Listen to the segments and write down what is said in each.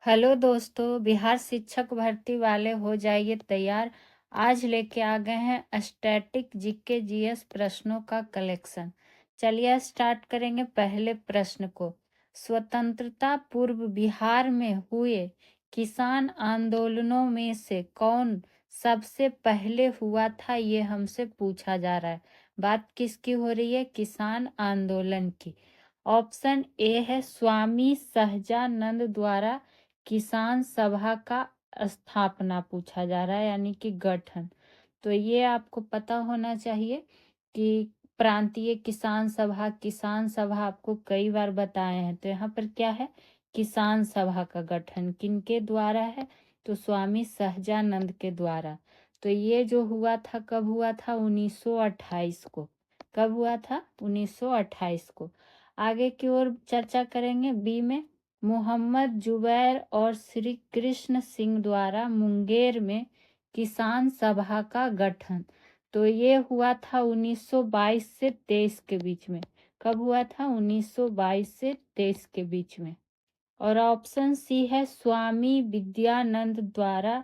Hello दोस्तों, बिहार शिक्षक भर्ती वाले हो जाइए तैयार। आज लेके आ गए हैं स्टैटिक जीके जीएस प्रश्नों का कलेक्शन। चलिए स्टार्ट करेंगे पहले प्रश्न को। स्वतंत्रता पूर्व बिहार में हुए किसान आंदोलनों में से कौन सबसे पहले हुआ था, ये हमसे पूछा जा रहा है। बात किसकी हो रही है? किसान आंदोलन की। ऑप्शन ए है स्वामी सहजानंद द्वारा किसान सभा का स्थापना पूछा जा रहा है, यानी कि गठन। तो ये आपको पता होना चाहिए कि प्रांतीय किसान सभा आपको कई बार बताए हैं। तो यहाँ पर क्या है? किसान सभा का गठन किनके द्वारा है? तो स्वामी सहजानंद के द्वारा। तो ये जो हुआ था कब हुआ था? 1928 को। कब हुआ था? 1928 को। आगे की ओर चर्चा करेंगे। बी में मोहम्मद जुबैर और श्री कृष्ण सिंह द्वारा मुंगेर में किसान सभा का गठन। तो ये हुआ था 1922 से 23 के बीच में। कब हुआ था? 1922 से 23 के बीच में। और ऑप्शन सी है स्वामी विद्यानंद द्वारा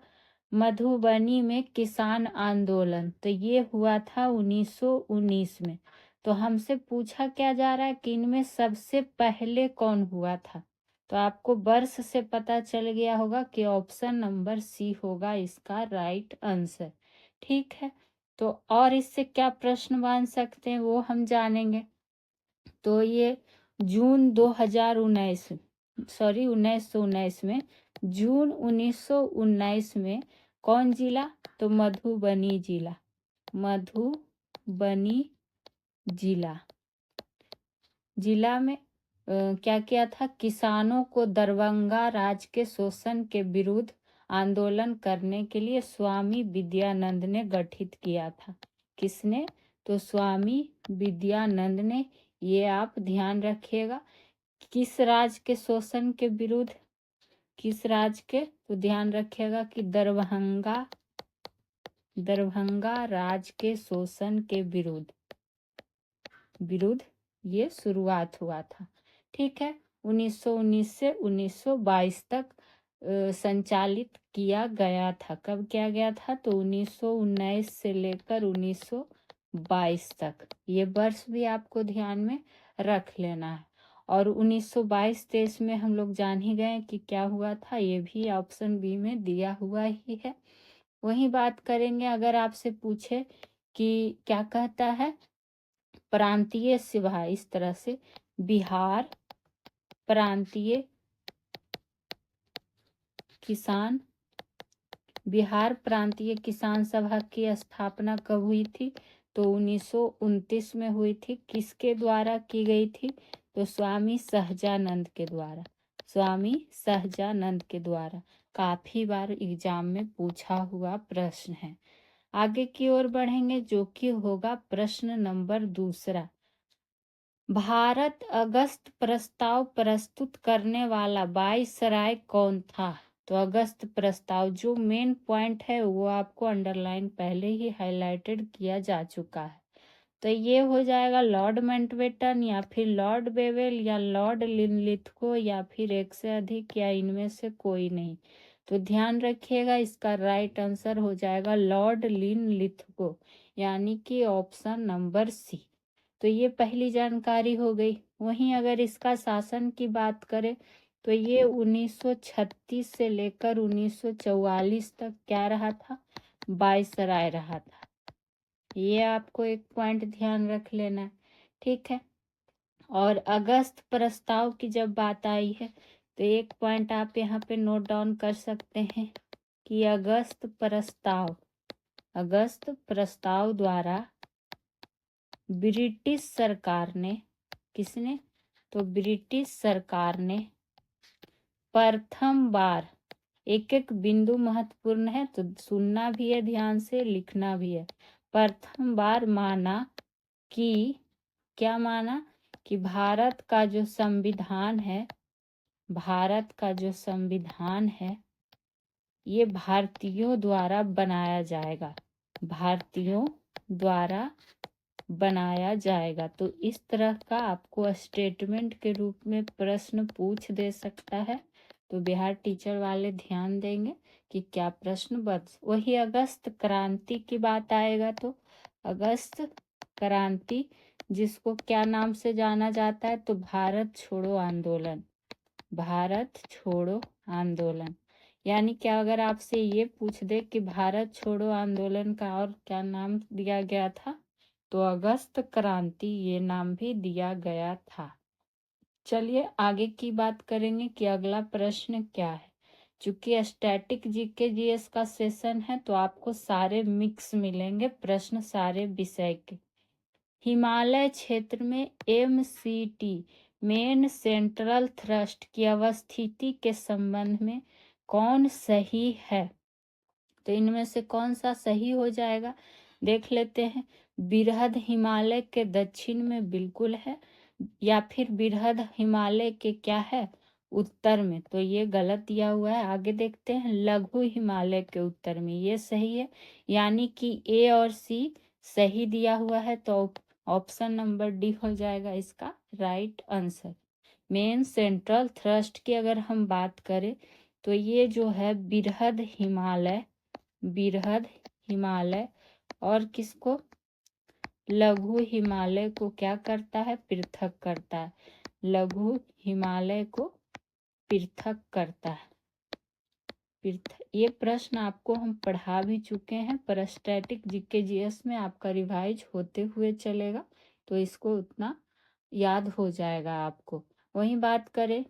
मधुबनी में किसान आंदोलन। तो ये हुआ था 1919 में। तो हमसे पूछा क्या जा रहा है कि इनमें सबसे पहले कौन हुआ था। तो आपको वर्ष से पता चल गया होगा कि ऑप्शन नंबर सी होगा इसका राइट आंसर। ठीक है, तो और इससे क्या प्रश्न बन सकते हैं वो हम जानेंगे। तो ये जून 2019 सॉरी 1919 में, जून 1919 में कौन जिला? तो मधुबनी जिला। मधुबनी जिला में क्या किया था? किसानों को दरभंगा राज के शोषण के विरुद्ध आंदोलन करने के लिए स्वामी विद्यानंद ने गठित किया था। किसने? तो स्वामी विद्यानंद ने। ये आप ध्यान रखिएगा। किस राज के शोषण के विरुद्ध? किस राज के? तो ध्यान रखिएगा कि दरभंगा राज के शोषण के विरुद्ध ये शुरुआत हुआ था। ठीक है, 1919 से 1922 तक संचालित किया गया था। कब किया गया था? तो 1919 से लेकर 1922 तक। ये वर्ष भी आपको ध्यान में रख लेना है। और 1922-23 में हम लोग जान ही गए कि क्या हुआ था, ये भी ऑप्शन बी में दिया हुआ ही है। वही बात करेंगे। अगर आपसे पूछे कि क्या कहता है प्रांतीय सभा, इस तरह से बिहार प्रांतीय किसान सभा की स्थापना कब हुई थी? तो 1929 में हुई थी। किसके द्वारा की गई थी? तो स्वामी सहजानंद के द्वारा। स्वामी सहजानंद के द्वारा। काफी बार एग्जाम में पूछा हुआ प्रश्न है। आगे की ओर बढ़ेंगे, जो कि होगा प्रश्न नंबर दूसरा। भारत अगस्त प्रस्ताव प्रस्तुत करने वाला वायसराय कौन था? तो अगस्त प्रस्ताव जो मेन पॉइंट है वो आपको अंडरलाइन पहले ही हाईलाइटेड किया जा चुका है। तो ये हो जाएगा लॉर्ड माउंटबेटन या फिर लॉर्ड बेवेल या लॉर्ड लिनलिथगो या फिर एक से अधिक या इनमें से कोई नहीं। तो ध्यान रखिएगा, इसका राइट आंसर हो जाएगा लॉर्ड लिनलिथगो, यानी कि ऑप्शन नंबर सी। तो ये पहली जानकारी हो गई। वहीं अगर इसका शासन की बात करें तो ये 1936 से लेकर 1944 तक क्या रहा था? वायसराय रहा था। ये आपको एक पॉइंट ध्यान रख लेना है। ठीक है, और अगस्त प्रस्ताव की जब बात आई है तो एक पॉइंट आप यहाँ पे नोट डाउन कर सकते हैं कि अगस्त प्रस्ताव द्वारा ब्रिटिश सरकार ने, किसने? तो ब्रिटिश सरकार ने प्रथम बार, एक एक बिंदु महत्वपूर्ण है तो सुनना भी है ध्यान से, लिखना भी है। प्रथम बार माना कि, क्या माना? कि भारत का जो संविधान है ये भारतीयों द्वारा बनाया जाएगा। भारतीयों द्वारा बनाया जाएगा। तो इस तरह का आपको स्टेटमेंट के रूप में प्रश्न पूछ दे सकता है। तो बिहार टीचर वाले ध्यान देंगे कि क्या प्रश्न बस वही अगस्त क्रांति की बात आएगा तो अगस्त क्रांति जिसको क्या नाम से जाना जाता है तो भारत छोड़ो आंदोलन, भारत छोड़ो आंदोलन। यानी क्या अगर आपसे ये पूछ दे कि भारत छोड़ो आंदोलन का और क्या नाम दिया गया था तो अगस्त क्रांति ये नाम भी दिया गया था। चलिए आगे की बात करेंगे कि अगला प्रश्न क्या है। चूंकि स्टैटिक जीके जीएस का सेशन है तो आपको सारे मिक्स मिलेंगे प्रश्न सारे विषय के। हिमालय क्षेत्र में एमसीटी मेन सेंट्रल थ्रस्ट की अवस्थिति के संबंध में कौन सही है? तो इनमें से कौन सा सही हो जाएगा देख लेते हैं। बृहद हिमालय के दक्षिण में बिल्कुल है, या फिर बृहद हिमालय के क्या है उत्तर में, तो ये गलत दिया हुआ है। आगे देखते हैं लघु हिमालय के उत्तर में, ये सही है, यानी कि ए और सी सही दिया हुआ है, तो ऑप्शन नंबर डी हो जाएगा इसका right answer. Main central thrust की अगर हम बात करें तो ये जो है बृहद हिमालय, बृहद हिमालय और किसको लघु हिमालय को क्या करता है पृथक करता है, लघु हिमालय को पृथक करता है। ये प्रश्न आपको हम पढ़ा भी चुके हैं पर स्टैटिक जीके जीएस में आपका रिवाइज होते हुए चलेगा तो इसको उतना याद हो जाएगा आपको। वही बात करें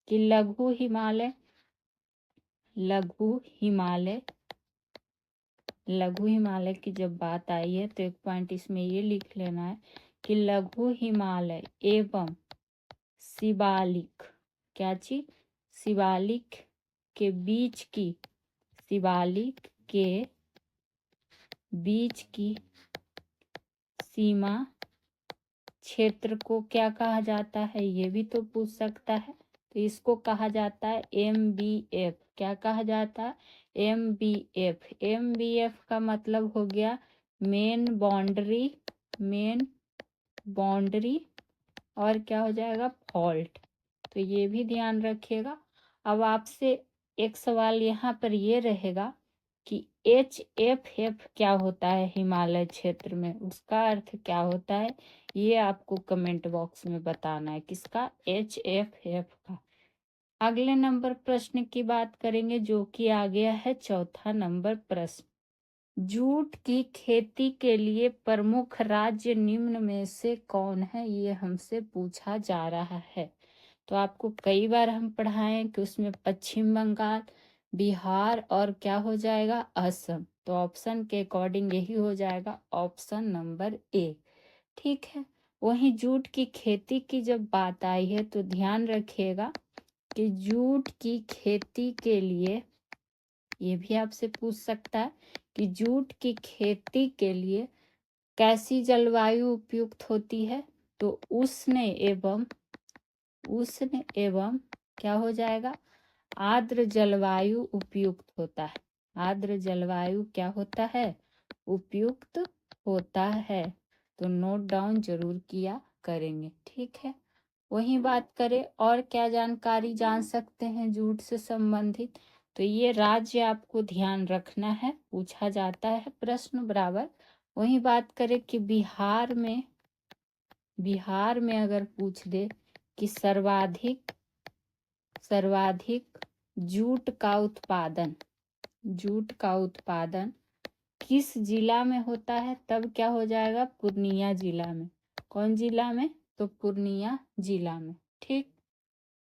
कि लघु हिमालय, लघु हिमालय, लघु हिमालय की जब बात आई है तो एक पॉइंट इसमें ये लिख लेना है कि लघु हिमालय एवं शिवालिक, क्या चीज शिवालिक के बीच की, शिवालिक के बीच की सीमा क्षेत्र को क्या कहा जाता है ये भी तो पूछ सकता है। तो इसको कहा जाता है MBF। क्या कहा जाता है MBF। MBF का मतलब हो गया मेन बाउंड्री, मेन बाउंड्री और क्या हो जाएगा फॉल्ट, तो ये भी ध्यान रखिएगा। अब आपसे एक सवाल यहाँ पर ये रहेगा कि HFF क्या होता है हिमालय क्षेत्र में, उसका अर्थ क्या होता है ये आपको कमेंट बॉक्स में बताना है, किसका HFF का। अगले नंबर प्रश्न की बात करेंगे जो कि आ गया है चौथा नंबर प्रश्न। जूट की खेती के लिए प्रमुख राज्य निम्न में से कौन है, ये हमसे पूछा जा रहा है। तो आपको कई बार हम पढ़ाएं कि उसमें पश्चिम बंगाल, बिहार और क्या हो जाएगा असम, तो ऑप्शन के अकॉर्डिंग यही हो जाएगा ऑप्शन नंबर ए। ठीक है, वहीं जूट की खेती की जब बात आई है तो ध्यान रखिएगा कि जूट की खेती के लिए ये भी आपसे पूछ सकता है कि जूट की खेती के लिए कैसी जलवायु उपयुक्त होती है, तो उष्ण एवं क्या हो जाएगा आर्द्र जलवायु उपयुक्त होता है। आर्द्र जलवायु क्या होता है उपयुक्त होता है, तो नोट डाउन जरूर किया करेंगे। ठीक है, वही बात करें और क्या जानकारी जान सकते हैं जूट से संबंधित, तो ये राज्य आपको ध्यान रखना है, पूछा जाता है प्रश्न बराबर। वही बात करें कि बिहार में अगर पूछ दे कि सर्वाधिक जूट का उत्पादन किस जिला में होता है, तब क्या हो जाएगा पूर्णिया जिला में। कौन जिला में, तो पूर्णिया जिला में। ठीक,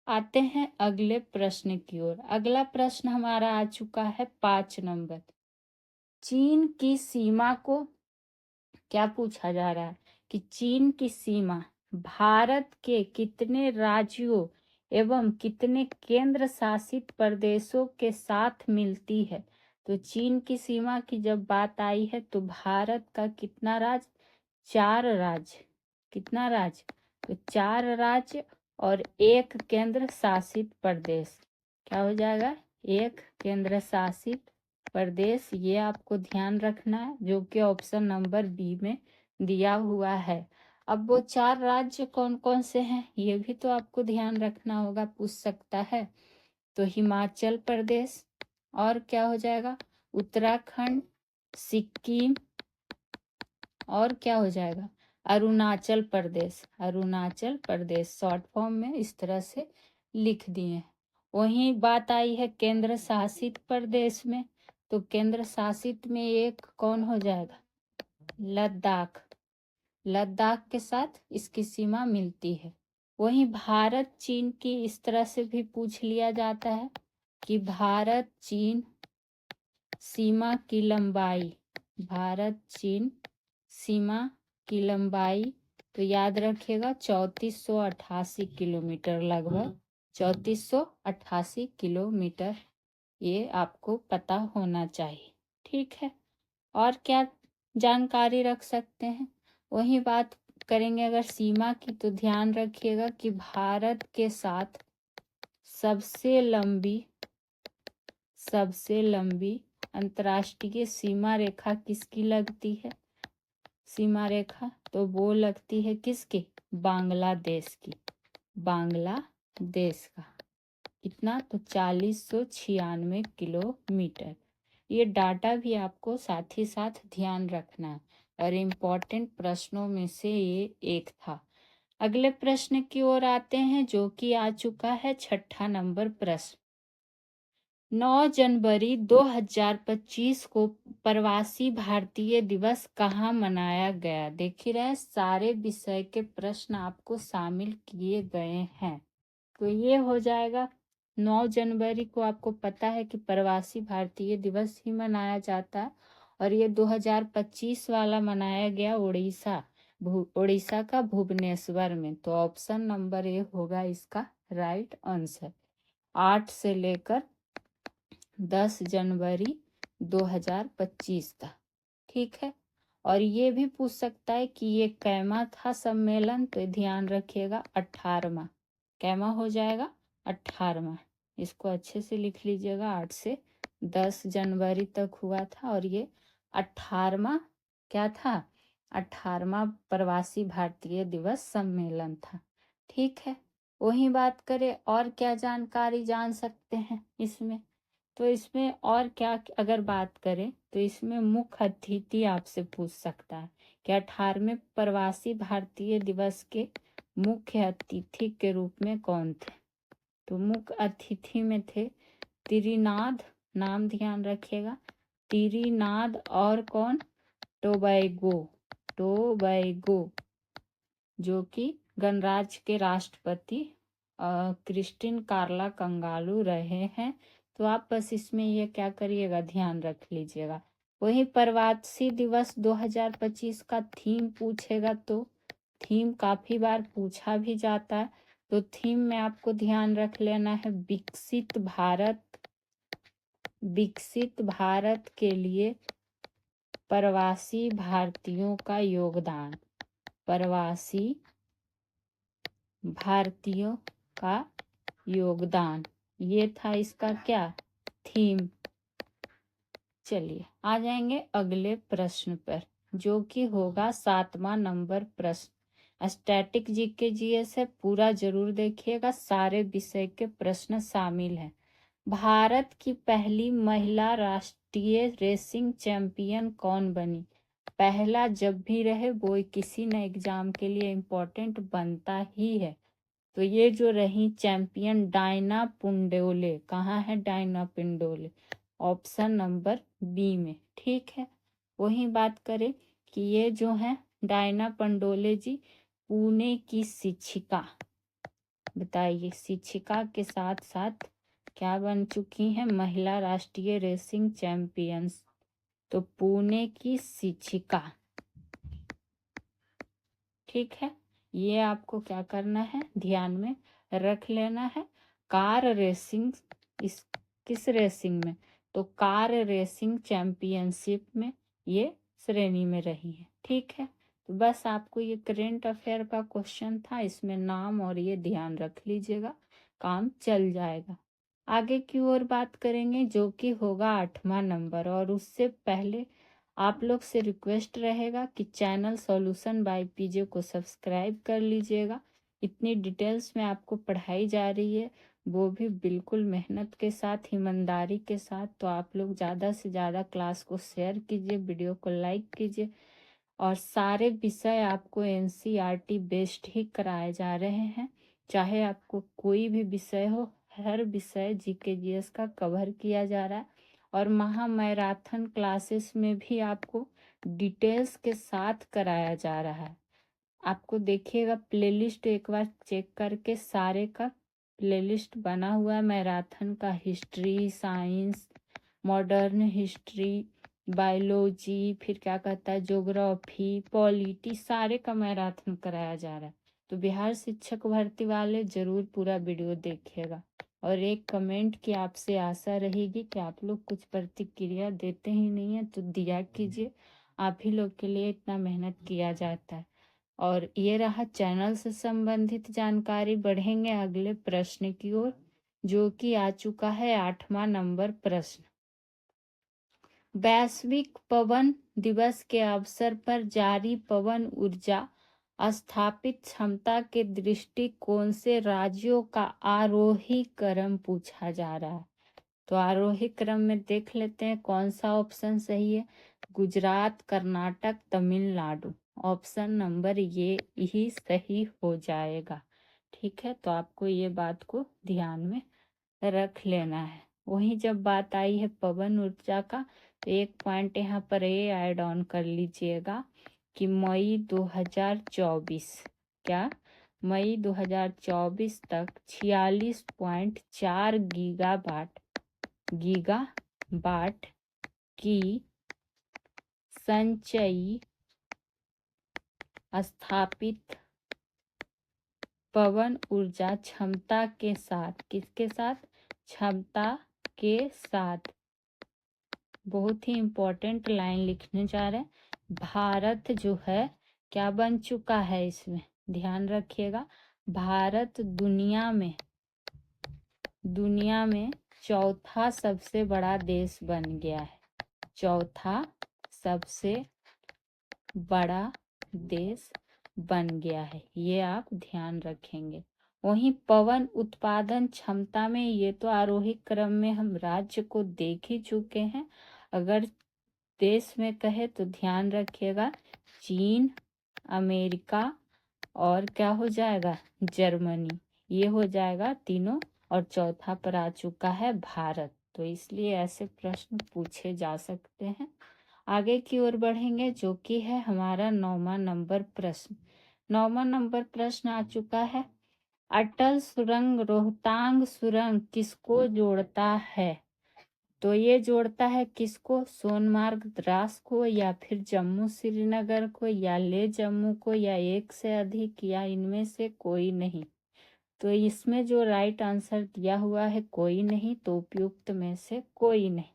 आते हैं अगले प्रश्न की ओर। अगला प्रश्न हमारा आ चुका है 5 नंबर। चीन की सीमा को क्या पूछा जा रहा है कि चीन की सीमा भारत के कितने राज्यों एवं कितने केंद्र शासित प्रदेशों के साथ मिलती है। तो चीन की सीमा की जब बात आई है तो भारत का कितना राज्य, 4 राज्य, कितना राज्य, तो 4 राज्य और 1 केंद्र शासित प्रदेश, क्या हो जाएगा 1 केंद्र शासित प्रदेश, ये आपको ध्यान रखना है जो कि ऑप्शन नंबर बी में दिया हुआ है। अब वो 4 राज्य कौन कौन से हैं ये भी तो आपको ध्यान रखना होगा, पूछ सकता है। तो हिमाचल प्रदेश, और क्या हो जाएगा, उत्तराखंड, सिक्किम, और क्या हो जाएगा, अरुणाचल प्रदेश। अरुणाचल प्रदेश शॉर्ट फॉर्म में इस तरह से लिख दिए हैं। वहीं बात आई है केंद्र शासित प्रदेश में, तो केंद्र शासित में एक कौन हो जाएगा, लद्दाख। लद्दाख के साथ इसकी सीमा मिलती है। वहीं भारत चीन की इस तरह से भी पूछ लिया जाता है कि भारत चीन सीमा की लंबाई, भारत चीन सीमा की लंबाई, तो याद रखिएगा 3488 किलोमीटर, लगभग 3488 किलोमीटर, ये आपको पता होना चाहिए। ठीक है, और क्या जानकारी रख सकते हैं, वही बात करेंगे अगर सीमा की, तो ध्यान रखिएगा कि भारत के साथ सबसे लंबी अंतर्राष्ट्रीय सीमा रेखा किसकी लगती है, सीमा रेखा, तो वो लगती है किसकी, बांग्लादेश की। बांग्लादेश का कितना, तो 4096 किलोमीटर। ये डाटा भी आपको साथ ही साथ ध्यान रखना है, और इम्पोर्टेंट प्रश्नों में से ये एक था। अगले प्रश्न की ओर आते हैं, जो कि आ चुका है 6ठा नंबर प्रश्न। 9 जनवरी 2025 को प्रवासी भारतीय दिवस कहाँ मनाया गया। देख ही रहे, सारे विषय के प्रश्न आपको शामिल किए गए हैं। तो ये हो जाएगा 9 जनवरी को, आपको पता है कि प्रवासी भारतीय दिवस ही मनाया जाता है, और ये 2025 वाला मनाया गया उड़ीसा का भुवनेश्वर में। तो ऑप्शन नंबर ए होगा इसका राइट आंसर। 8 से लेकर 10 जनवरी 2025 तक। ठीक है, और ये भी पूछ सकता है कि ये कैमा था सम्मेलन, तो ध्यान रखिएगा 18वां, कैमा हो जाएगा 18वां। इसको अच्छे से लिख लीजिएगा, 8 से 10 जनवरी तक हुआ था, और ये 18वां क्या था, 18वां प्रवासी भारतीय दिवस सम्मेलन था। ठीक है, वही बात करें और क्या जानकारी जान सकते हैं इसमें, तो इसमें और क्या अगर बात करें, तो इसमें मुख्य अतिथि आपसे पूछ सकता है कि 18वें प्रवासी भारतीय दिवस के मुख्य अतिथि के रूप में कौन थे। तो मुख्य अतिथि में थे त्रिनाद, नाम ध्यान रखिएगा, त्रिनाद, और कौन, टोबैगो जो कि गणराज्य के राष्ट्रपति क्रिस्टिन कार्ला कंगालू रहे हैं। तो आप बस इसमें ये क्या करिएगा, ध्यान रख लीजिएगा। वही प्रवासी दिवस 2025 का थीम पूछेगा, तो थीम काफी बार पूछा भी जाता है, तो थीम में आपको ध्यान रख लेना है विकसित भारत के लिए प्रवासी भारतीयों का योगदान, प्रवासी भारतीयों का योगदान, ये था इसका क्या थीम। चलिए आ जाएंगे अगले प्रश्न पर, जो कि होगा 7वां नंबर प्रश्न। स्टैटिक जीके जीएस है, पूरा जरूर देखिएगा, सारे विषय के प्रश्न शामिल हैं। भारत की पहली महिला राष्ट्रीय रेसिंग चैंपियन कौन बनी। पहला जब भी रहे वो किसी न एग्जाम के लिए इम्पोर्टेंट बनता ही है। तो ये जो रही चैंपियन डायना पुंडोले, कहाँ है डायना पुंडोले, ऑप्शन नंबर बी में। ठीक है, वही बात करें कि ये जो है डायना पंडोले जी पुणे की शिक्षिका, बताइए शिक्षिका के साथ साथ क्या बन चुकी हैं, महिला राष्ट्रीय रेसिंग चैंपियंस। तो पुणे की शिक्षिका। ठीक है, ये आपको क्या करना है, ध्यान में रख लेना है। कार रेसिंग, इस किस रेसिंग में, तो कार रेसिंग चैंपियनशिप में ये श्रेणी में रही है। ठीक है, तो बस आपको ये करेंट अफेयर का क्वेश्चन था, इसमें नाम और ये ध्यान रख लीजिएगा, काम चल जाएगा। आगे की ओर बात करेंगे, जो कि होगा 8वां नंबर, और उससे पहले आप लोग से रिक्वेस्ट रहेगा कि चैनल सॉल्यूशन बाय पीजे को सब्सक्राइब कर लीजिएगा। इतनी डिटेल्स में आपको पढ़ाई जा रही है, वो भी बिल्कुल मेहनत के साथ, ईमानदारी के साथ। तो आप लोग ज़्यादा से ज़्यादा क्लास को शेयर कीजिए, वीडियो को लाइक कीजिए। और सारे विषय आपको एनसीईआरटी बेस्ड ही कराए जा रहे हैं, चाहे आपको कोई भी विषय हो, हर विषय जीके जीएस का कवर किया जा रहा है। और महा मैराथन क्लासेस में भी आपको डिटेल्स के साथ कराया जा रहा है। आपको देखिएगा प्लेलिस्ट एक बार चेक करके, सारे का प्लेलिस्ट बना हुआ है मैराथन का। History, science, modern history, biology, फिर क्या कहता है ज्योग्राफी, पॉलिटी, सारे का मैराथन कराया जा रहा है। तो बिहार शिक्षक भर्ती वाले जरूर पूरा वीडियो देखिएगा। और एक कमेंट की आपसे आशा रहेगी कि आप लोग कुछ प्रतिक्रिया देते ही नहीं है, तो दिया कीजिए। आप ही लोग के लिए इतना मेहनत किया जाता है। और ये रहा चैनल से संबंधित जानकारी। बढ़ेंगे अगले प्रश्न की ओर, जो कि आ चुका है 8वां नंबर प्रश्न। वैश्विक पवन दिवस के अवसर पर जारी पवन ऊर्जा स्थापित क्षमता के दृष्टिकोण से राज्यों का आरोही क्रम पूछा जा रहा है। तो आरोही क्रम में देख लेते हैं कौन सा ऑप्शन सही है। गुजरात, कर्नाटक, तमिलनाडु। ऑप्शन नंबर ये ही सही हो जाएगा। ठीक है, तो आपको ये बात को ध्यान में रख लेना है। वहीं जब बात आई है पवन ऊर्जा का, तो एक पॉइंट यहाँ पर ये ऐड ऑन कर लीजिएगा कि मई 2024, क्या मई 2024 तक 46.4 गीगावाट की संचयी स्थापित पवन ऊर्जा क्षमता के साथ, किसके साथ, क्षमता के साथ, बहुत ही इंपॉर्टेंट लाइन लिखने जा रहे हैं, भारत जो है क्या बन चुका है, इसमें ध्यान रखिएगा। भारत दुनिया में चौथा सबसे बड़ा देश बन गया है। चौथा सबसे बड़ा देश बन गया है, ये आप ध्यान रखेंगे। वहीं पवन उत्पादन क्षमता में, ये तो आरोही क्रम में हम राज्य को देख ही चुके हैं। अगर देश में कहे तो ध्यान रखिएगा, चीन, अमेरिका और क्या हो जाएगा, जर्मनी, ये हो जाएगा तीनों। और चौथा पर आ चुका है भारत। तो इसलिए ऐसे प्रश्न पूछे जा सकते हैं। आगे की ओर बढ़ेंगे, जो कि है हमारा 9वां नंबर प्रश्न। 9वां नंबर प्रश्न आ चुका है, अटल सुरंग रोहतांग सुरंग किसको जोड़ता है। तो ये जोड़ता है किसको, सोनमार्ग द्रास को, या फिर जम्मू श्रीनगर को, या ले जम्मू को, या एक से अधिक, या इनमें से कोई नहीं। तो इसमें जो राइट आंसर दिया हुआ है कोई नहीं, तो उपयुक्त में से कोई नहीं,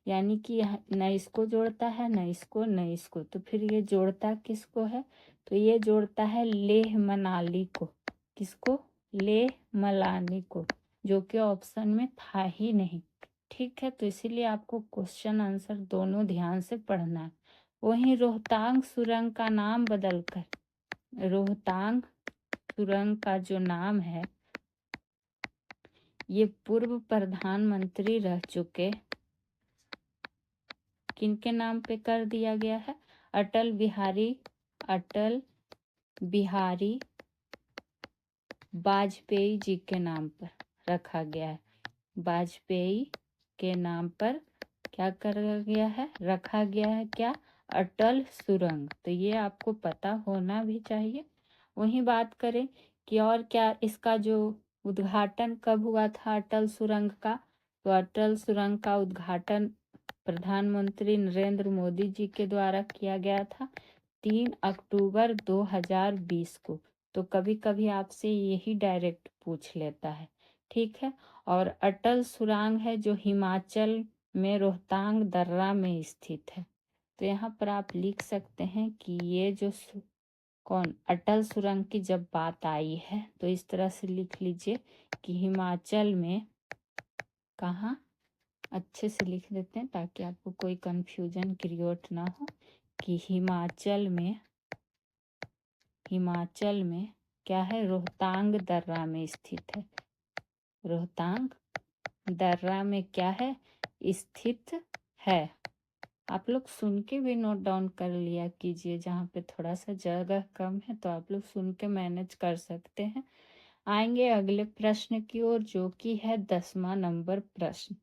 यानी कि न इसको जोड़ता है, न इसको, न इसको। तो फिर ये जोड़ता किसको है, तो ये जोड़ता है लेह मनाली को। किसको, लेह मनाली को, जो कि ऑप्शन में था ही नहीं। ठीक है, तो इसीलिए आपको क्वेश्चन आंसर दोनों ध्यान से पढ़ना है। वहीं रोहतांग सुरंग का नाम बदलकर, रोहतांग सुरंग का जो नाम है, ये पूर्व प्रधानमंत्री रह चुके किनके नाम पे कर दिया गया है, अटल बिहारी वाजपेयी जी के नाम पर रखा गया है। वाजपेयी के नाम पर क्या कर गया है, रखा गया है, क्या, अटल सुरंग। तो ये आपको पता होना भी चाहिए। वहीं बात करें कि और क्या, इसका जो उद्घाटन कब हुआ था अटल सुरंग का, तो अटल सुरंग का उद्घाटन प्रधानमंत्री नरेंद्र मोदी जी के द्वारा किया गया था 3 अक्टूबर 2020 को। तो कभी कभी आपसे यही डायरेक्ट पूछ लेता है। ठीक है, और अटल सुरंग है जो हिमाचल में रोहतांग दर्रा में स्थित है। तो यहाँ पर आप लिख सकते हैं कि ये जो कौन, अटल सुरंग की जब बात आई है, तो इस तरह से लिख लीजिए कि हिमाचल में, कहाँ, अच्छे से लिख देते हैं ताकि आपको कोई कंफ्यूजन क्रिएट ना हो, कि हिमाचल में क्या है, रोहतांग दर्रा में स्थित है। रोहतांग दर्रा में क्या है, स्थित है। आप लोग सुन के भी नोट डाउन कर लिया कीजिए, जहाँ पे थोड़ा सा जगह कम है तो आप लोग सुन के मैनेज कर सकते हैं। आएंगे अगले प्रश्न की ओर, जो कि है 10वां नंबर प्रश्न।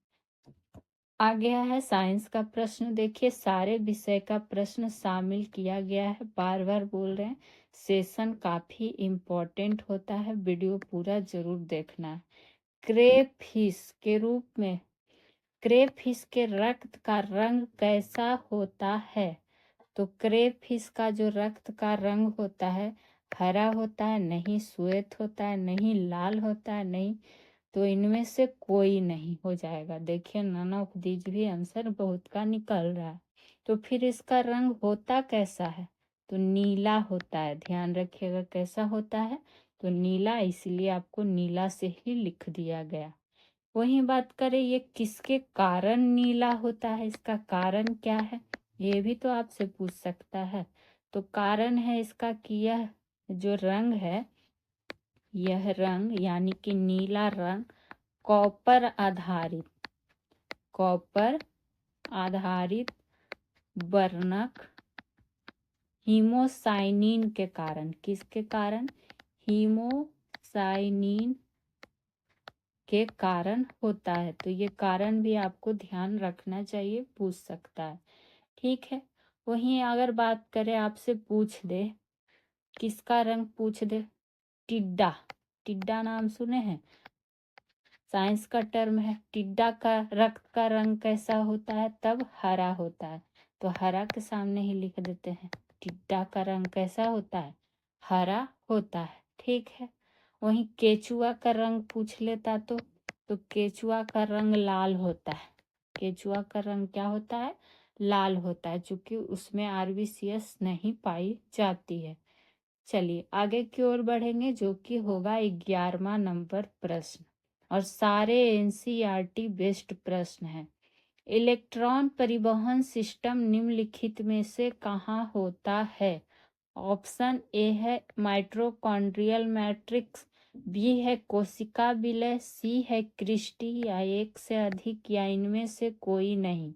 आ गया है साइंस का प्रश्न। देखिए, सारे विषय का प्रश्न शामिल किया गया है। बार बार बोल रहे हैं, सेशन काफी इम्पोर्टेंट होता है, वीडियो पूरा जरूर देखना है। क्रेफिश के रूप में, क्रेफिश के रक्त का रंग कैसा होता है? तो क्रेफिश का जो रक्त का रंग होता है, हरा होता है, नहीं श्वेत होता है, नहीं लाल होता है, नहीं, तो इनमें से कोई नहीं हो जाएगा। देखिए, नन ऑफ दीज भी आंसर बहुत का निकल रहा है। तो फिर इसका रंग होता कैसा है? तो नीला होता है। ध्यान रखिएगा कैसा होता है, तो नीला, इसलिए आपको नीला से ही लिख दिया गया। वही बात करें, ये किसके कारण नीला होता है, इसका कारण क्या है, ये भी तो आपसे पूछ सकता है। तो कारण है इसका कि यह जो रंग है, यह रंग यानी कि नीला रंग कॉपर आधारित वर्णक हीमोसाइनिन के कारण, किसके कारण, हीमोसाइनिन के कारण होता है। तो ये कारण भी आपको ध्यान रखना चाहिए, पूछ सकता है। ठीक है, वहीं अगर बात करें, आपसे पूछ दे, किसका रंग पूछ दे, टिड्डा, टिड्डा नाम सुने हैं, साइंस का टर्म है। टिड्डा का रक्त का रंग कैसा होता है, तब हरा होता है। तो हरा के सामने ही लिख देते हैं, टिड्डा का रंग कैसा होता है, हरा होता है। ठीक है, वहीं केचुआ का रंग पूछ लेता तो केचुआ का रंग लाल होता है। केचुआ का रंग क्या होता है, लाल होता है, चूंकि उसमें आरबीसीएस नहीं पाई जाती है। चलिए आगे की ओर बढ़ेंगे, जो कि होगा 11वां नंबर प्रश्न, और सारे एनसीईआरटी बेस्ड प्रश्न हैं। इलेक्ट्रॉन परिवहन सिस्टम निम्नलिखित में से कहाँ होता है? ऑप्शन ए है माइटोकॉन्ड्रियल मैट्रिक्स, बी है कोशिका विलय, सी है क्रिस्टी, या एक से अधिक, या इनमें से कोई नहीं।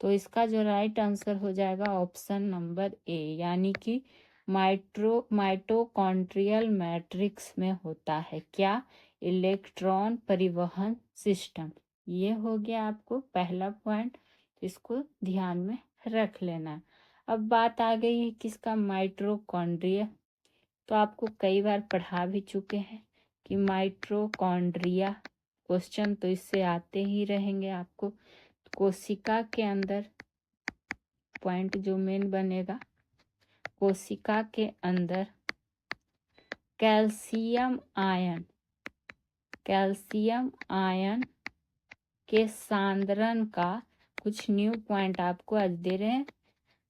तो इसका जो राइट आंसर हो जाएगा ऑप्शन नंबर ए, यानी कि माइटोकॉन्ड्रियल मैट्रिक्स में होता है क्या, इलेक्ट्रॉन परिवहन सिस्टम। ये हो गया आपको पहला पॉइंट, इसको ध्यान में रख लेना। अब बात आ गई है किसका, माइटोकॉन्ड्रिया। तो आपको कई बार पढ़ा भी चुके हैं कि माइटोकॉन्ड्रिया, क्वेश्चन तो इससे आते ही रहेंगे आपको। कोशिका के अंदर पॉइंट जो मेन बनेगा, कोशिका के अंदर कैल्शियम आयन के सांद्रण का कुछ न्यू पॉइंट आपको आज दे रहे हैं।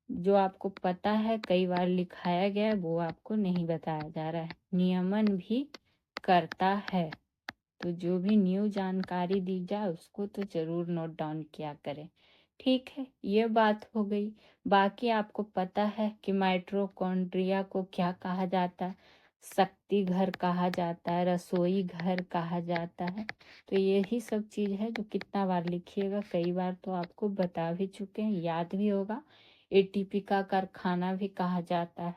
जो आपको पता है, कई बार लिखाया गया है, वो आपको नहीं बताया जा रहा है। नियमन भी करता है, तो जो भी न्यू जानकारी दी जाए उसको तो जरूर नोट डाउन किया करें। ठीक है, ये बात हो गई। बाकी आपको पता है कि माइटोकॉन्ड्रिया को क्या कहा जाता है, शक्ति घर कहा जाता है, रसोई घर कहा जाता है। तो यही सब चीज़ है जो कितना बार लिखिएगा, कई बार तो आपको बता भी चुके हैं, याद भी होगा। एटीपी का कारखाना भी कहा जाता है।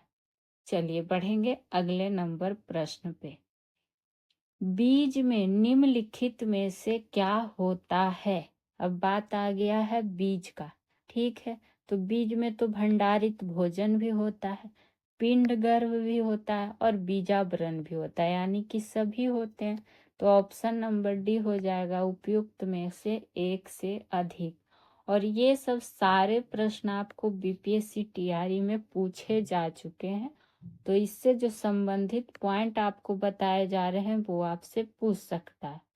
चलिए बढ़ेंगे अगले नंबर प्रश्न पे। बीज में निम्नलिखित में से क्या होता है? अब बात आ गया है बीज का। ठीक है, तो बीज में तो भंडारित भोजन भी होता है, पिंड गर्भ भी होता है, और बीजावरण भी होता है, यानी कि सभी होते हैं। तो ऑप्शन नंबर डी हो जाएगा उपयुक्त में से एक से अधिक। और ये सब सारे प्रश्न आपको बीपीएससी टीआरई में पूछे जा चुके हैं। तो इससे जो संबंधित पॉइंट आपको बताए जा रहे हैं वो आपसे पूछ सकता है।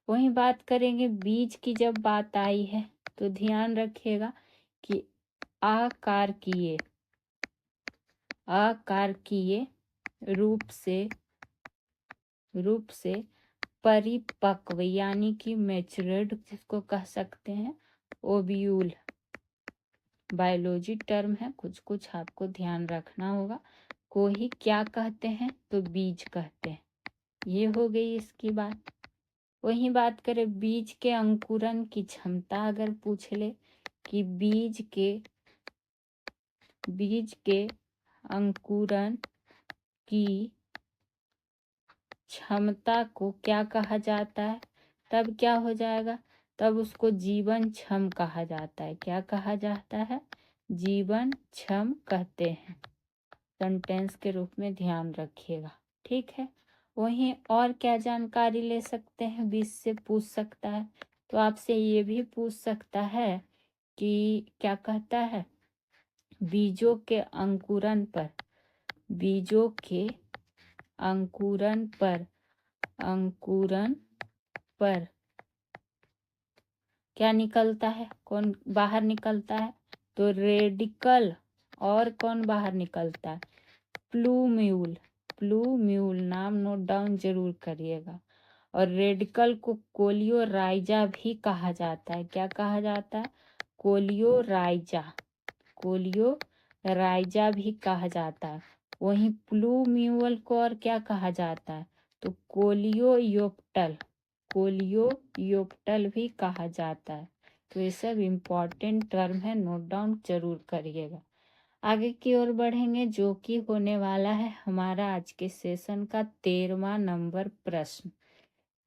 वहीं बात करेंगे बीज की, जब बात आई है तो ध्यान रखिएगा कि आकारकीय रूप से परिपक्व, यानी कि मैच्योर्ड जिसको कह सकते हैं, ओव्यूल बायोलॉजी टर्म है, कुछ कुछ आपको ध्यान रखना होगा, को ही क्या कहते हैं, तो बीज कहते हैं। ये हो गई इसकी बात। वही बात करें बीज के अंकुरन की क्षमता, अगर पूछ ले कि बीज के अंकुरन की क्षमता को क्या कहा जाता है, तब क्या हो जाएगा, तब उसको जीवन क्षम कहा जाता है। क्या कहा जाता है, जीवन क्षम कहते हैं। सेंटेंस के रूप में ध्यान रखिएगा, ठीक है। वहीं और क्या जानकारी ले सकते हैं, बीज से पूछ सकता है, तो आपसे ये भी पूछ सकता है कि क्या कहता है, बीजों के अंकुरन पर क्या निकलता है, कौन बाहर निकलता है, तो रेडिकल, और कौन बाहर निकलता है, प्लूम्यूल नाम नोट डाउन जरूर करिएगा। और रेडिकल को कोलियोराइजा भी कहा जाता है। क्या कहा जाता है, कोलियोराइजा भी कहा जाता है। वहीं प्लूम्यूल को और क्या कहा जाता है, तो कोलियोयोप्टल भी कहा जाता है। तो ये सब इम्पोर्टेंट टर्म है, नोट डाउन जरूर करिएगा। आगे की ओर बढ़ेंगे, जो कि होने वाला है हमारा आज के सेशन का 13वां नंबर प्रश्न।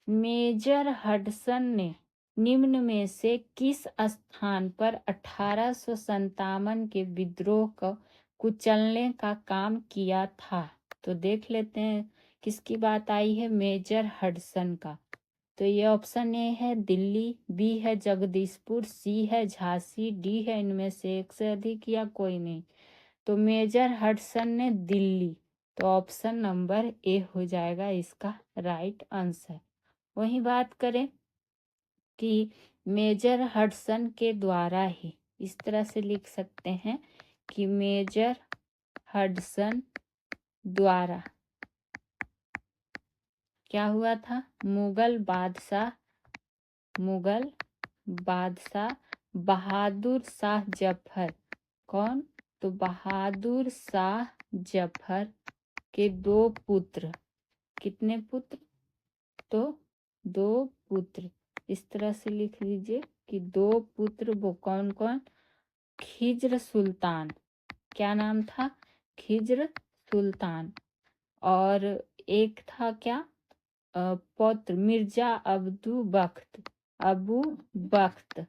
मेजर हडसन ने निम्न में से किस स्थान पर 1857 के विद्रोह को कुचलने का काम किया था। तो देख लेते हैं किसकी बात आई है, मेजर हडसन का। तो ये ऑप्शन ए है दिल्ली, बी है जगदीशपुर, सी है झांसी, डी है इनमें से एक से अधिक या कोई नहीं। तो मेजर हडसन ने दिल्ली, तो ऑप्शन नंबर ए हो जाएगा इसका राइट आंसर। वही बात करें कि मेजर हडसन के द्वारा ही, इस तरह से लिख सकते हैं कि मेजर हडसन द्वारा क्या हुआ था, मुगल बादशाह बहादुर शाह जफर, कौन, तो बहादुर शाह जफर के 2 पुत्र, कितने पुत्र, तो 2 पुत्र, इस तरह से लिख लीजिए कि 2 पुत्र, वो कौन कौन, खिज्र सुल्तान, क्या नाम था, खिज्र सुल्तान, और एक था क्या, पौत्र मिर्जा अबू बख्त,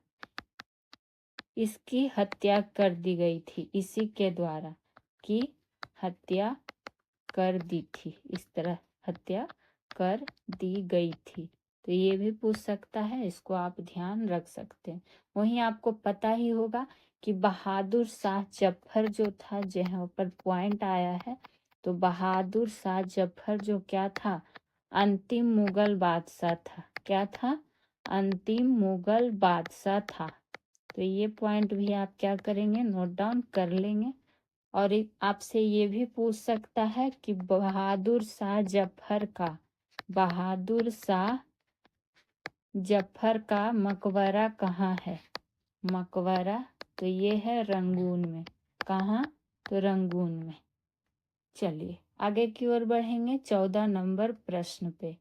इसकी हत्या कर दी गई थी, इसी के द्वारा की हत्या कर दी थी, इस तरह हत्या कर दी गई थी। तो ये भी पूछ सकता है, इसको आप ध्यान रख सकते हैं। वहीं आपको पता ही होगा कि बहादुर शाह जफर जो था, जहाँ पर पॉइंट आया है, तो बहादुर शाह जफर जो क्या था, अंतिम मुगल बादशाह था। क्या था, अंतिम मुगल बादशाह था। तो ये पॉइंट भी आप क्या करेंगे, नोट डाउन कर लेंगे। और आपसे ये भी पूछ सकता है कि बहादुर शाह जफर का मकबरा कहाँ है, मकबरा, तो ये है रंगून में, कहाँ, तो रंगून में। चलिए आगे की ओर बढ़ेंगे 14 नंबर प्रश्न पे।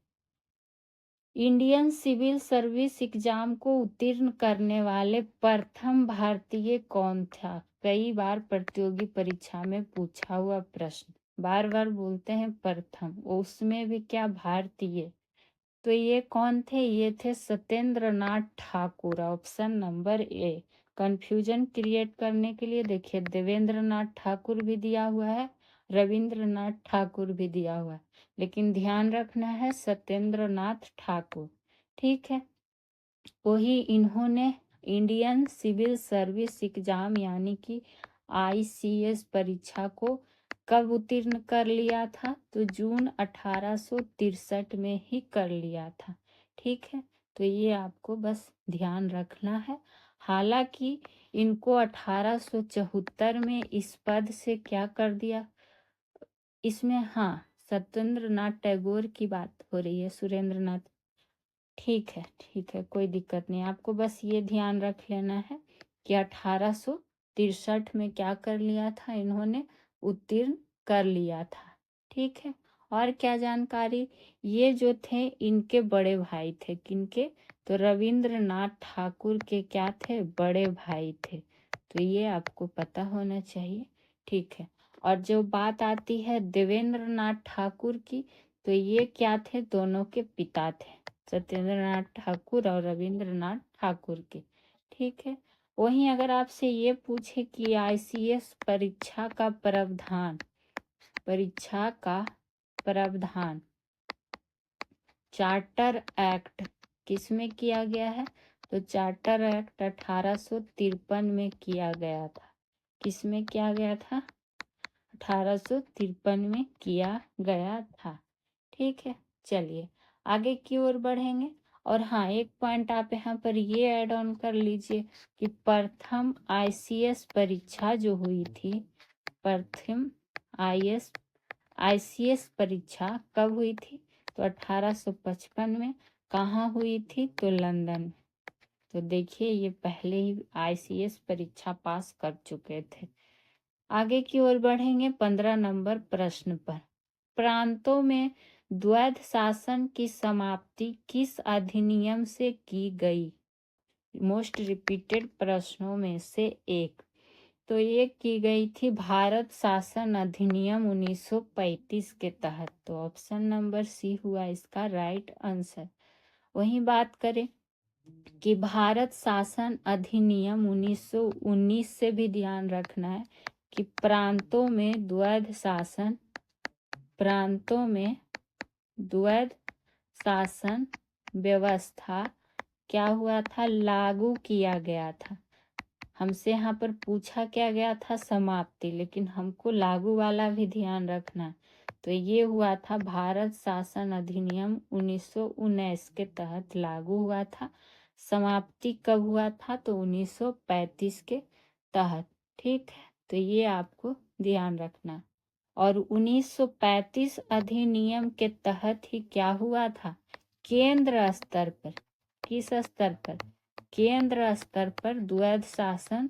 इंडियन सिविल सर्विस एग्जाम को उत्तीर्ण करने वाले प्रथम भारतीय कौन था। कई बार प्रतियोगी परीक्षा में पूछा हुआ प्रश्न, बार बार बोलते हैं प्रथम, उसमें भी क्या भारतीय। तो ये कौन थे, ये थे Satyendra Nath Thakur, option number A. Confusion create करने के लिए देखिए देवेंद्र नाथ ठाकुर भी दिया हुआ है, रविंद्रनाथ ठाकुर भी दिया हुआ है, लेकिन ध्यान रखना है सत्येंद्र नाथ ठाकुर, ठीक है। वही इन्होंने इंडियन सिविल सर्विस एग्जाम यानी कि ICS परीक्षा को कब उत्तीर्ण कर लिया था, तो जून 1863 में ही कर लिया था, ठीक है। तो ये आपको बस ध्यान रखना है। हालांकि इनको 1874 में इस पद से क्या कर दिया, इसमें हाँ सत्येंद्र नाथ टैगोर की बात हो रही है, सुरेंद्र नाथ, ठीक है कोई दिक्कत नहीं। आपको बस ये ध्यान रख लेना है कि 1863 में क्या कर लिया था, इन्होंने उत्तीर्ण कर लिया था, ठीक है। और क्या जानकारी, ये जो थे इनके बड़े भाई थे, किनके, तो रविंद्रनाथ ठाकुर के क्या थे, बड़े भाई थे। तो ये आपको पता होना चाहिए, ठीक है। और जो बात आती है देवेंद्रनाथ ठाकुर की, तो ये क्या थे, दोनों के पिता थे, सत्येंद्रनाथ ठाकुर और रविंद्रनाथ ठाकुर के, ठीक है। वहीं अगर आपसे ये पूछे कि आईसीएस परीक्षा का प्रावधान चार्टर एक्ट किसमें किया गया है, तो चार्टर एक्ट 1853 में किया गया था। किसमें किया गया था, 1853 में किया गया था, ठीक है। चलिए आगे की ओर बढ़ेंगे। और हाँ, एक पॉइंट आप यहाँ पर ये ऐड ऑन कर लीजिए कि प्रथम आईसीएस परीक्षा जो हुई थी, प्रथम आईसीएस परीक्षा कब हुई थी, तो 1855 में। कहाँ हुई थी, तो लंदन में। तो देखिए ये पहले ही आईसीएस परीक्षा पास कर चुके थे। आगे की ओर बढ़ेंगे 15 नंबर प्रश्न पर। प्रांतों में द्वैध शासन की समाप्ति किस अधिनियम से की गई, मोस्ट रिपीटेड प्रश्नों में से एक। तो ये की गई थी भारत शासन अधिनियम 1935 के तहत। तो ऑप्शन नंबर सी हुआ इसका राइट आंसर। वहीं बात करें कि भारत शासन अधिनियम 1919 से भी ध्यान रखना है कि प्रांतों में द्वैध शासन व्यवस्था क्या हुआ था, लागू किया गया था। हमसे यहाँ पर पूछा क्या गया था, समाप्ति, लेकिन हमको लागू वाला भी ध्यान रखना है। तो ये हुआ था भारत शासन अधिनियम 1919 के तहत लागू हुआ था। समाप्ति कब हुआ था, तो 1935 के तहत, ठीक है। तो ये आपको ध्यान रखना। और 1935 अधिनियम के तहत ही क्या हुआ था, केंद्र स्तर पर, किस स्तर पर, केंद्र स्तर पर द्वैध शासन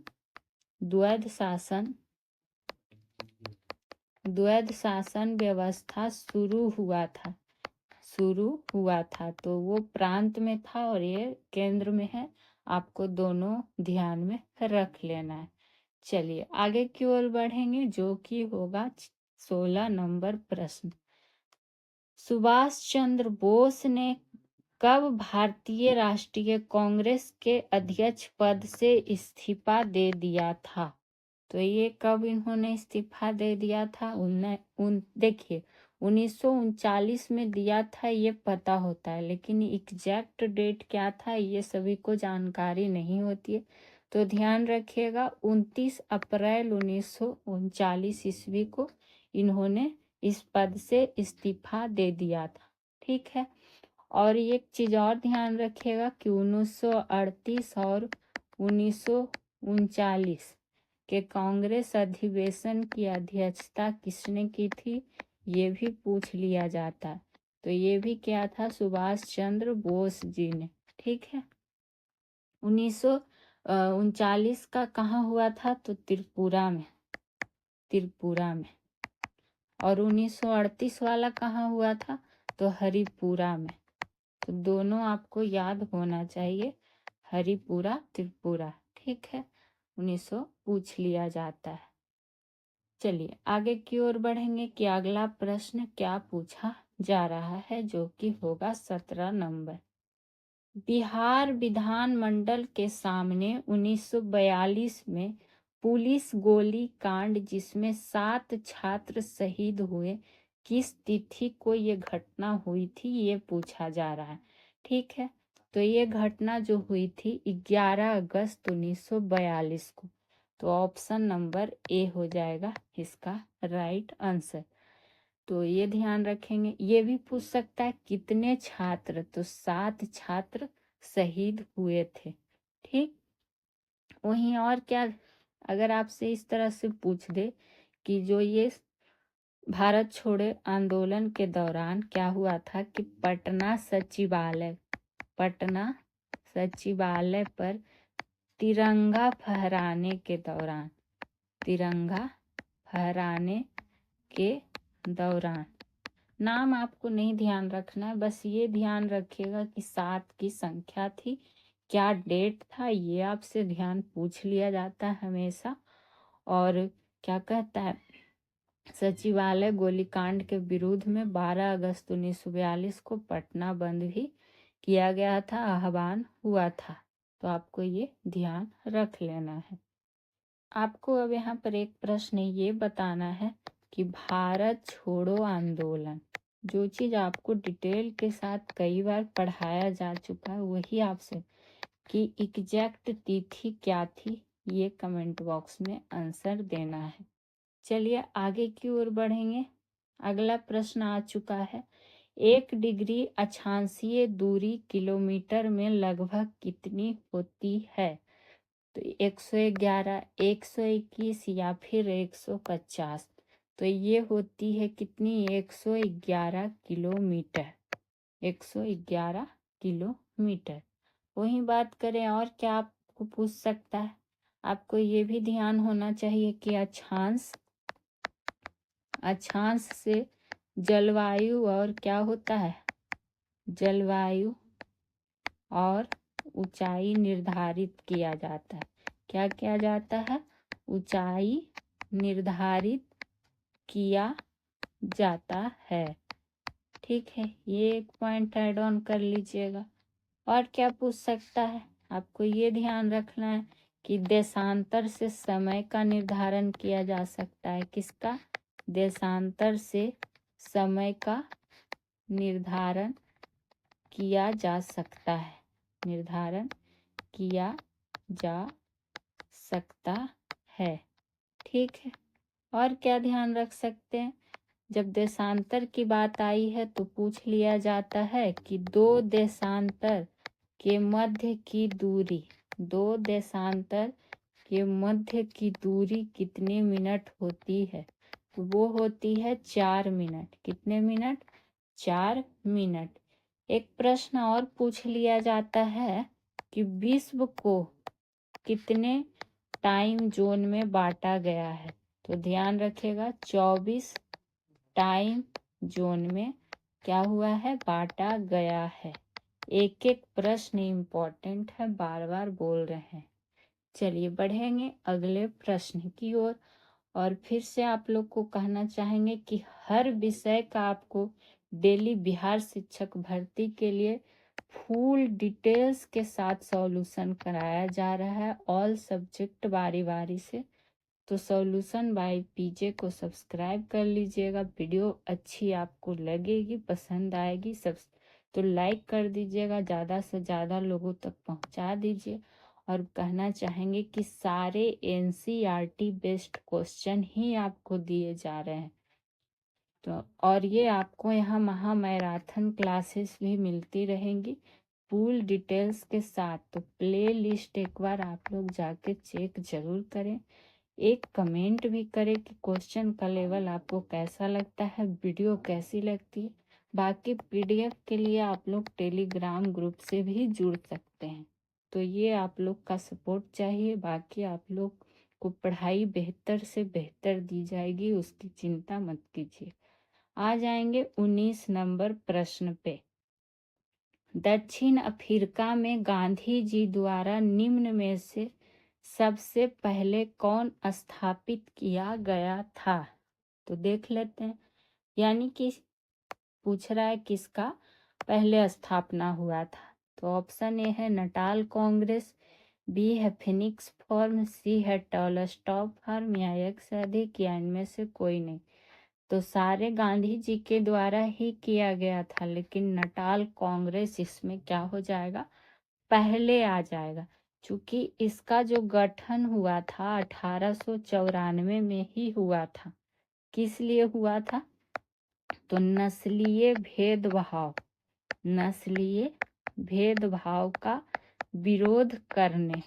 व्यवस्था शुरू हुआ था। तो वो प्रांत में था और ये केंद्र में है, आपको दोनों ध्यान में रख लेना है। चलिए आगे की ओर बढ़ेंगे, जो कि होगा 16 नंबर प्रश्न। सुभाष चंद्र बोस ने कब भारतीय राष्ट्रीय कांग्रेस के अध्यक्ष पद से इस्तीफा दे दिया था, तो ये कब इन्होंने इस्तीफा दे दिया था, देखिए 1939 में दिया था, ये पता होता है, लेकिन एग्जैक्ट डेट क्या था ये सभी को जानकारी नहीं होती है। तो ध्यान रखिएगा 29 अप्रैल 1939 ईस्वी को इन्होंने इस पद से इस्तीफा दे दिया था, ठीक है। और एक चीज और ध्यान रखिएगा कि 1938 और 1939 के कांग्रेस अधिवेशन की अध्यक्षता किसने की थी, ये भी पूछ लिया जाता। तो ये भी क्या था, सुभाष चंद्र बोस जी ने, ठीक है। 1939 का कहाँ हुआ था, तो त्रिपुरा में। और 1938 वाला कहाँ हुआ था, तो हरिपुरा में। तो दोनों आपको याद होना चाहिए, हरिपुरा त्रिपुरा, ठीक है। 1900 पूछ लिया जाता है। चलिए आगे की ओर बढ़ेंगे कि अगला प्रश्न क्या पूछा जा रहा है, जो कि होगा 17 नंबर। बिहार विधानमंडल के सामने 1942 में पुलिस गोली कांड जिसमें 7 छात्र शहीद हुए, किस तिथि को ये घटना हुई थी, ये पूछा जा रहा है, ठीक है। तो ये घटना जो हुई थी 11 अगस्त 1942 को। तो ऑप्शन नंबर ए हो जाएगा इसका राइट आंसर। तो ये ध्यान रखेंगे। ये भी पूछ सकता है कितने छात्र, तो 7 छात्र शहीद हुए थे, ठीक। वहीं और क्या, अगर आपसे इस तरह से पूछ दे कि जो ये भारत छोड़ो आंदोलन के दौरान क्या हुआ था कि पटना सचिवालय पर तिरंगा फहराने के दौरान नाम आपको नहीं ध्यान रखना है, बस ये ध्यान रखिएगा कि 7 की संख्या थी, क्या डेट था, ये आपसे ध्यान पूछ लिया जाता है हमेशा। और क्या कहता है, सचिवालय गोलीकांड के विरोध में 12 अगस्त 1942 को पटना बंद भी किया गया था, आह्वान हुआ था। तो आपको ये ध्यान रख लेना है। आपको अब यहाँ पर एक प्रश्न ये बताना है कि भारत छोड़ो आंदोलन, जो चीज़ आपको डिटेल के साथ कई बार पढ़ाया जा चुका है वही आपसे, कि एग्जैक्ट तिथि क्या थी, ये कमेंट बॉक्स में आंसर देना है। चलिए आगे की ओर बढ़ेंगे। अगला प्रश्न आ चुका है, 1 डिग्री अक्षांशीय दूरी किलोमीटर में लगभग कितनी होती है? तो 111, 121 या फिर 150। तो ये होती है कितनी, 111 किलोमीटर, 111 किलोमीटर। वही बात करें और क्या आपको पूछ सकता है, आपको ये भी ध्यान होना चाहिए कि अक्षांश से जलवायु और क्या होता है, जलवायु और ऊंचाई निर्धारित किया जाता है। क्या किया जाता है, ऊंचाई निर्धारित किया जाता है। ठीक है, ये एक पॉइंट ऐड ऑन कर लीजिएगा। और क्या पूछ सकता है, आपको ये ध्यान रखना है कि देशांतर से समय का निर्धारण किया जा सकता है। किसका, देशांतर से समय का निर्धारण किया जा सकता है, निर्धारण किया जा सकता है। ठीक है, और क्या ध्यान रख सकते हैं, जब देशांतर की बात आई है तो पूछ लिया जाता है कि दो देशांतर के मध्य की दूरी, दो देशांतर के मध्य की दूरी कितने मिनट होती है? तो वो होती है 4 मिनट। कितने मिनट, 4 मिनट। एक प्रश्न और पूछ लिया जाता है कि विश्व को कितने टाइम जोन में बांटा गया है? तो ध्यान रखिएगा 24 टाइम जोन में क्या हुआ है, बांटा गया है। एक एक प्रश्न इम्पोर्टेंट है, बार बार बोल रहे हैं। चलिए बढ़ेंगे अगले प्रश्न की ओर। और फिर से आप लोग को कहना चाहेंगे कि हर विषय का आपको डेली बिहार शिक्षक भर्ती के लिए फुल डिटेल्स के साथ सॉल्यूशन कराया जा रहा है, ऑल सब्जेक्ट बारी बारी से। तो सॉल्यूशन बाय पीजे को सब्सक्राइब कर लीजिएगा। वीडियो अच्छी आपको लगेगी, पसंद आएगी सब तो लाइक कर दीजिएगा, ज़्यादा से ज़्यादा लोगों तक पहुंचा दीजिए। और कहना चाहेंगे कि सारे एनसीईआरटी बेस्ड क्वेश्चन ही आपको दिए जा रहे हैं। तो और ये आपको यहाँ महा मैराथन क्लासेस भी मिलती रहेंगी फुल डिटेल्स के साथ। तो प्ले लिस्ट एक बार आप लोग जाके चेक जरूर करें, एक कमेंट भी करें कि क्वेश्चन का लेवल आपको कैसा लगता है, वीडियो कैसी लगती है। बाकी पीडीएफ के लिए आप लोग टेलीग्राम ग्रुप से भी जुड़ सकते हैं। तो ये आप लोग का सपोर्ट चाहिए। बाकी आप लोग को पढ़ाई बेहतर से बेहतर दी जाएगी, उसकी चिंता मत कीजिए। आ जाएंगे 19 नंबर प्रश्न पे। दक्षिण अफ्रीका में गांधी जी द्वारा निम्न में से सबसे पहले कौन स्थापित किया गया था? तो देख लेते हैं, यानी कि पूछ रहा है किसका पहले स्थापना हुआ था। तो ऑप्शन ए है नटाल कांग्रेस, बी है फिनिक्स फॉर्म, सी है टॉलस्टॉप फॉर्म, या एक से अधिक, या इनमें से कोई नहीं। तो सारे गांधी जी के द्वारा ही किया गया था, लेकिन नटाल कांग्रेस इसमें क्या हो जाएगा, पहले आ जाएगा। क्योंकि इसका जो गठन हुआ था 1894 में ही हुआ था। किस लिए हुआ था? तो नस्लीय भेदभाव, नस्लीय भेदभाव का विरोध करने,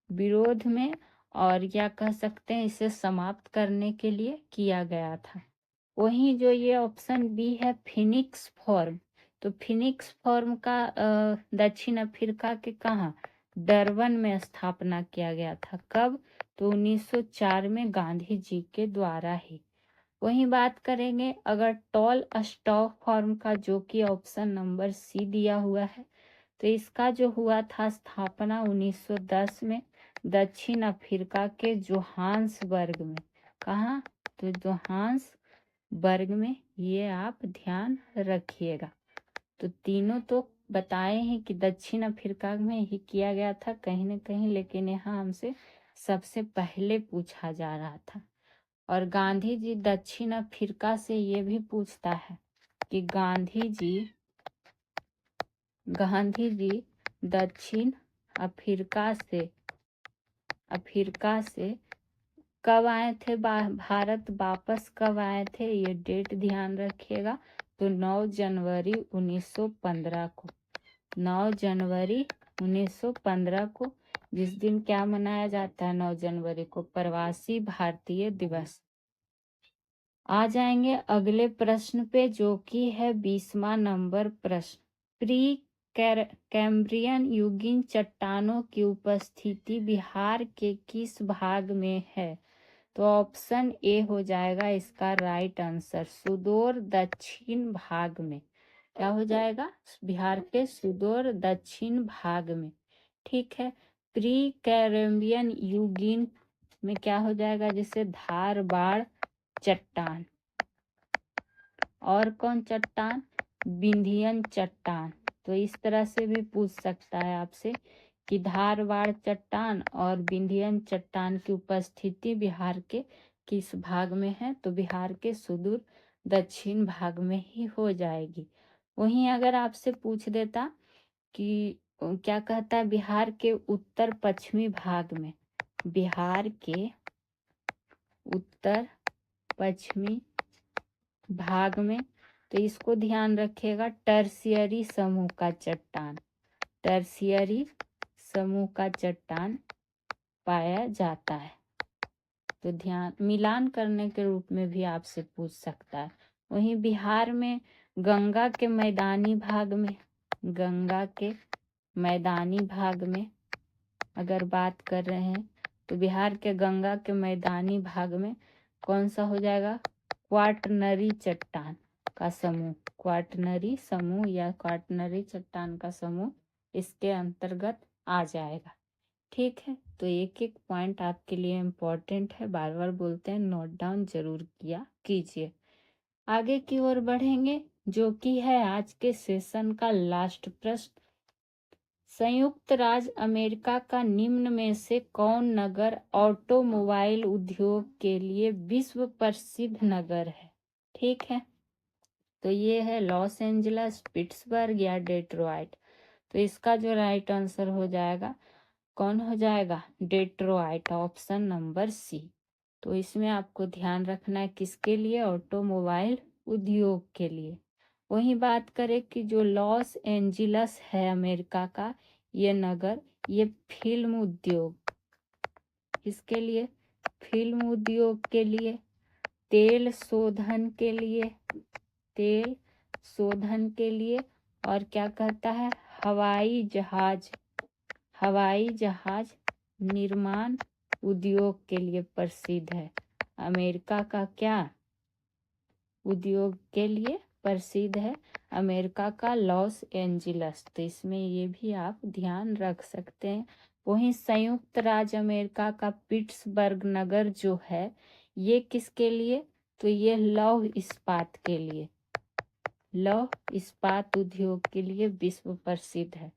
विरोध में, और क्या कह सकते हैं, इसे समाप्त करने के लिए किया गया था। वहीं जो ये ऑप्शन बी है फिनिक्स फॉर्म, तो फिनिक्स फॉर्म का दक्षिण अफ्रीका के कहाँ, डरबन में स्थापना किया गया था। कब? तो 1904 में गांधी जी के द्वारा ही। वहीं बात करेंगे अगर टॉल स्टॉक फॉर्म का, जो कि ऑप्शन नंबर सी दिया हुआ है, तो इसका जो हुआ था स्थापना 1910 में दक्षिण अफ्रीका के जोहान्सबर्ग में। कहाँ? तो जोहान्सबर्ग में, ये आप ध्यान रखिएगा। तो तीनों तो बताए हैं कि दक्षिण अफ्रीका में ही किया गया था कहीं न कहीं, लेकिन यहाँ हमसे सबसे पहले पूछा जा रहा था। और गांधी जी दक्षिण अफ्रीका से ये भी पूछता है कि गांधी जी दक्षिण अफ्रीका से कब आए थे, भारत वापस कब आए थे, ये डेट ध्यान रखिएगा। तो 9 जनवरी 1915 को, 9 जनवरी 1915 को, जिस दिन क्या मनाया जाता है 9 जनवरी को, प्रवासी भारतीय दिवस। आ जाएंगे अगले प्रश्न पे, जो कि है 20वां नंबर प्रश्न। प्री कैम्ब्रियन युगीन चट्टानों की उपस्थिति बिहार के किस भाग में है? तो ऑप्शन ए हो जाएगा इसका राइट आंसर, सुदूर दक्षिण भाग में। क्या हो जाएगा? बिहार के सुदूर दक्षिण भाग में। ठीक है। प्री कैम्ब्रियन युगीन में क्या हो जाएगा? जैसे धारबाड़ चट्टान। और कौन चट्टान? विंध्यन चट्टान। तो इस तरह से भी पूछ सकता है आपसे कि धारबाड़ चट्टान और विंध्यन चट्टान की उपस्थिति बिहार के किस भाग में है? तो बिहार के सुदूर दक्षिण भाग में ही हो जाएगी। वहीं अगर आपसे पूछ देता कि क्या कहता है बिहार के उत्तर पश्चिमी भाग में, बिहार के उत्तर पश्चिमी भाग में, तो इसको ध्यान रखिएगा, टर्शियरी समूह का चट्टान, टर्शियरी समूह का चट्टान पाया जाता है। तो ध्यान, मिलान करने के रूप में भी आपसे पूछ सकता है। वहीं बिहार में गंगा के मैदानी भाग में, गंगा के मैदानी भाग में अगर बात कर रहे हैं, तो बिहार के गंगा के मैदानी भाग में कौन सा हो जाएगा? क्वाटरनरी चट्टान का समूह, क्वाटरनरी समूह या क्वाटरनरी चट्टान का समूह इसके अंतर्गत आ जाएगा। ठीक है। तो एक एक पॉइंट आपके लिए इम्पोर्टेंट है, बार बार बोलते हैं, नोट डाउन जरूर किया कीजिए। आगे की ओर बढ़ेंगे, जो कि है आज के सेशन का लास्ट प्रश्न। संयुक्त राज्य अमेरिका का निम्न में से कौन नगर ऑटोमोबाइल उद्योग के लिए विश्व प्रसिद्ध नगर है? ठीक है। तो ये है लॉस एंजलस, पिट्सबर्ग या डेट्रॉइट। तो इसका जो राइट आंसर हो जाएगा, कौन हो जाएगा? Detroit, option number C. तो इसमें आपको ध्यान रखना है किसके लिए? ऑटोमोबाइल उद्योग के लिए। वहीं बात करें कि जो लॉस एंजलस है अमेरिका का ये नगर, ये फिल्म उद्योग, किसके लिए? फिल्म उद्योग के लिए, तेल शोधन के लिए, तेल शोधन के लिए, और क्या कहता है, हवाई जहाज निर्माण उद्योग के लिए प्रसिद्ध है। अमेरिका का क्या उद्योग के लिए प्रसिद्ध है? अमेरिका का लॉस एंजलस। तो इसमें ये भी आप ध्यान रख सकते हैं। वहीं संयुक्त राज्य अमेरिका का पिट्सबर्ग नगर जो है, ये किसके लिए? तो ये लौह इस्पात के लिए, लौह इस्पात उद्योग के लिए विश्व प्रसिद्ध है।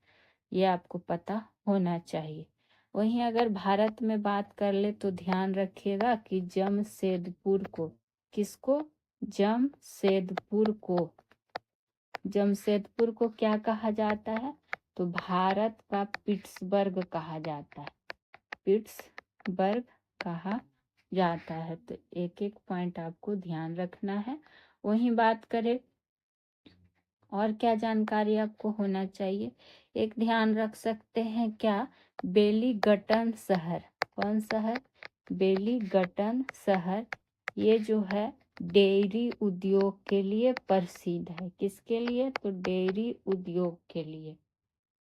ये आपको पता होना चाहिए। वहीं अगर भारत में बात कर ले तो ध्यान रखिएगा कि जमशेदपुर को, किसको? जमशेदपुर को क्या कहा जाता है? तो भारत का पिट्सबर्ग कहा जाता है, पिट्सबर्ग कहा जाता है। तो एक एक पॉइंट आपको ध्यान रखना है। वहीं बात करें और क्या जानकारी आपको होना चाहिए, एक ध्यान रख सकते हैं क्या? बेलीगटन शहर, कौन शहर? बेलीगटन शहर, ये जो है डेयरी उद्योग के लिए प्रसिद्ध है। किसके लिए? तो डेयरी उद्योग के लिए।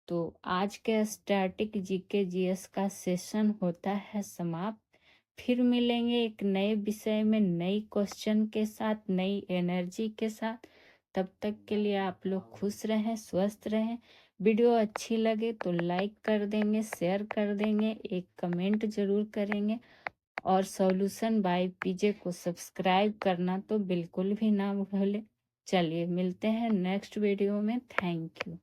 तो आज के स्टैटिक जीके जीएस का सेशन होता है समाप्त। फिर मिलेंगे एक नए विषय में, नई क्वेश्चन के साथ, नई एनर्जी के साथ। तब तक के लिए आप लोग खुश रहें, स्वस्थ रहें। वीडियो अच्छी लगे तो लाइक कर देंगे, शेयर कर देंगे, एक कमेंट जरूर करेंगे, और सॉल्यूशन बाय पीजे को सब्सक्राइब करना तो बिल्कुल भी ना भूलें। चलिए मिलते हैं नेक्स्ट वीडियो में। Thank you.